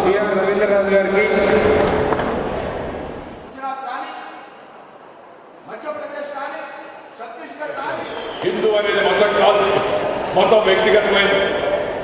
CR Ravindra Raju గారికి, హిందూ అనేది మతం కాదు, మతం వ్యక్తిగతమైనది,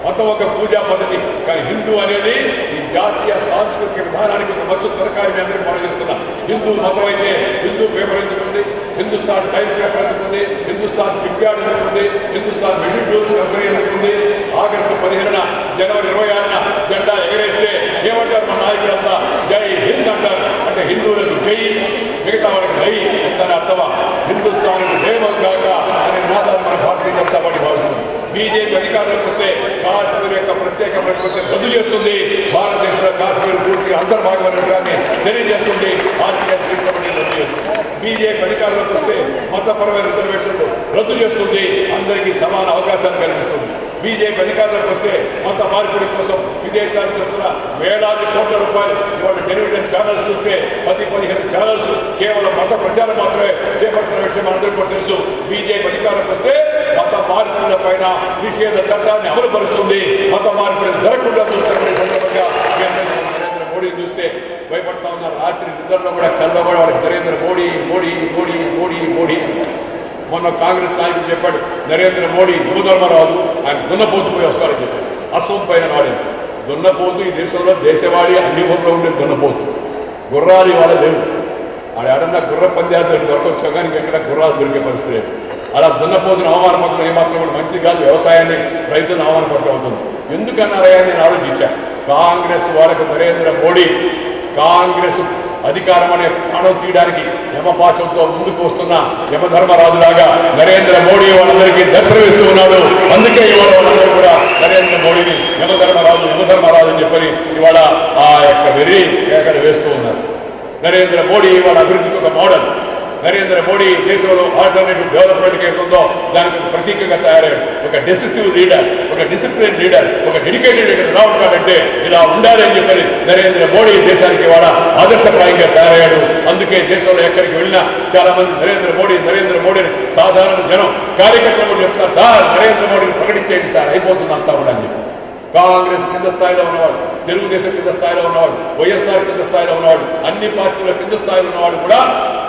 మతం ఒక పూజా పద్ధతి. కానీ హిందూ అనేది ఈ జాతీయ సాంస్కృతిక విధానానికి ఒక మచ్చు తరకారి అందరికీ మనం చెప్తున్నా. హిందూ మతం అయితే హిందూ పేపర్ ఎందుకు ఉంది, హిందుస్థాన్ టైమ్స్ పేపర్ ఎందుకు ఉంది, హిందుస్థాన్ ఫిక్యార్డ్ ఎందుకు ఉంది, హిందుస్థాన్ మిషన్ టూల్స్ కంపెనీ ఎందుకు ఉంది. ఆగస్టు 15న జనవరి 26న జెండా ఎగరేస్తే ఏమంటారు మన నాయకులంతా? జై హింద్ అంటారు. అంటే హిందువులకు జై, మిగతా వాళ్ళకి జై దాని అర్థమా? హిందుస్థాన్కు జయమం కాక అనే నినాదాలు మన భారతీయ జనతా పార్టీ భావిస్తుంది. బీజేపీ అధికారంలోకి వస్తే కాశ్మీర్ యొక్క ప్రత్యేక ప్రభుత్వం రద్దు చేస్తుంది, భారతదేశంలో కాశ్మీర్ పూర్తిగా అంతర్భాగమైన విషయాన్ని తెలియజేస్తుంది, ఆర్టికల్ 370 రద్దు చేస్తుంది. బీజేపీ అధికారంలోకి వస్తే మతపరమైన రిజర్వేషన్లు రద్దు చేస్తుంది, అందరికీ సమాన అవకాశాలు కల్పిస్తుంది. బీజేపీ అధికారంలోకి వస్తే మత మార్పిడి కోసం విదేశాలకు వస్తున్న వేలాది కోట్ల రూపాయలు ఇవాళ టెలివిజన్ ఛానల్స్ చూస్తే 10-15 ఛానల్స్ కేవలం మత ప్రచారం మాత్రమే చేపడుతున్న విషయం మనందరికీ కూడా తెలుసు. బీజేపీ అధికారంలోకి వస్తే మత మార్పుల పైన నిషేధ చట్టాన్ని అమలు పరుస్తుంది, మత మార్పులు జరగకుండా చూస్తున్న సందర్భంగా నరేంద్ర మోడీని చూస్తే భయపడతా ఉన్నారు. రాత్రి నిద్రలో కూడా కళ్ళలో కూడా వాళ్ళకి నరేంద్ర మోడీ మోడీ మోడీ మోడీ మోడీ. మొన్న కాంగ్రెస్ నాయకుడు చెప్పాడు, నరేంద్ర మోడీ యువధర్మరాజు, ఆయన దున్నపోతుపోయి వస్తాడని చెప్పాడు. అసోం పైన వాడింది దున్నపోతు. ఈ దేశంలో దేశవాళీ అన్ని ఊళ్ళో ఉండే దున్నపోతు, గుర్రాలు వాళ్ళ లేవు. ఆడ ఏడన్నా గుర్ర పందాలు దొరకవచ్చు, కానీ ఎక్కడ గుర్రాలు దొరికే పరిస్థితి లేదు. అలా దున్నపోతున్న అవమానపత్రం ఏమాత్రం కూడా మంచిది కాదు, వ్యవసాయాన్ని రైతులను అవమానపత్రం అవుతుంది. ఎందుకన్నారయ్యా నేను ఆలోచించాను. కాంగ్రెస్ వాళ్ళకు నరేంద్ర మోడీ కాంగ్రెస్ అధికారం అనే ప్రాణం తీయడానికి యమపాశంతో ముందుకు వస్తున్న యమధర్మరాజులాగా నరేంద్ర మోడీ వాళ్ళందరికీ దర్శనమిస్తూ ఉన్నాడు. అందుకే ఇవాళ వాళ్ళందరూ కూడా నరేంద్ర మోడీని యమధర్మరాజు అని చెప్పని ఇవాళ ఆ యొక్క వెర్రి కేకలు వేస్తూ ఉన్నారు. నరేంద్ర మోడీ ఇవాళ అభివృద్ధికి ఒక మోడల్. నరేంద్ర మోడీ దేశంలో ఆల్టర్నేటివ్ డెవలప్మెంట్కి ఏముందో దానికి ప్రతీకగా తయారయ్యాడు. ఒక డెసిసివ్ లీడర్, ఒక డిసిప్లిన్ లీడర్, ఒక డెడికేటెడ్ లీడర్ ఎలా ఉంటాడంటే ఇలా ఉండాలి అని చెప్పని నరేంద్ర మోడీ దేశానికి ఇవాళ ఆదర్శప్రాయంగా తయారయ్యాడు. అందుకే దేశంలో ఎక్కడికి వెళ్ళినా చాలా మంది నరేంద్ర మోడీని సాధారణ జనం కార్యకర్తలు చెప్తారు, సార్ నరేంద్ర మోడీని ప్రకటించేయండి సార్, అయిపోతుంది అంతా కూడా అని చెప్పి. కాంగ్రెస్ కింద స్థాయిలో ఉన్నవాడు, తెలుగుదేశం కింద స్థాయిలో ఉన్నవాడు, వైఎస్ఆర్ కింద స్థాయిలో ఉన్నవాడు, అన్ని పార్టీల కింద స్థాయిలో ఉన్నవాడు కూడా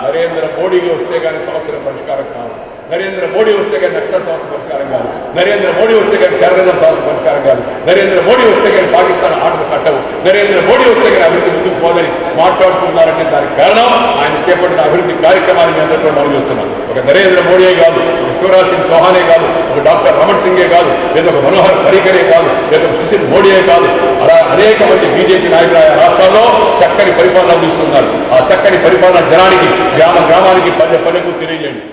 నరేంద్ర మోడీకి వస్తే కానీ సమస్యల పరిష్కారం కాదు. నరేంద్ర మోడీ వస్తే కానీ నక్సల్ సమస్య పరిష్కారం కాదు. నరేంద్ర మోడీ వస్తే కానీ టెర్రరిజం సమస్య పరిష్కారం కాదు. నరేంద్ర మోడీ వస్తే కానీ పాకిస్తాన్ ఆటలు కట్టవు. నరేంద్ర మోడీ వస్తే కానీ అభివృద్ధి ముందుకు పోదని మాట్లాడుతున్నారంటే దానికి కారణం ఆయన చేపట్టిన అభివృద్ధి కార్యక్రమాన్ని అందరూ కూడా మనం చూస్తున్నాం. ఒక నరేంద్ర మోడీయే కాదు, ఒక శివరాజ్ సింగ్ చౌహానే కాదు, ఒక డాక్టర్ రమణ్ సింగే కాదు, లేదా ఒక మనోహర్ పరీకరే కాదు, లేదా సుశీల్ మోడీయే కాదు, అలా అనేక మంది బీజేపీ నాయకులు ఆయా రాష్ట్రాల్లో చక్కని పరిపాలన అందిస్తున్నారు. ఆ చక్కని పరిపాలన జనానికి, గ్రామానికి, పల్లెకు తెలియజేయండి.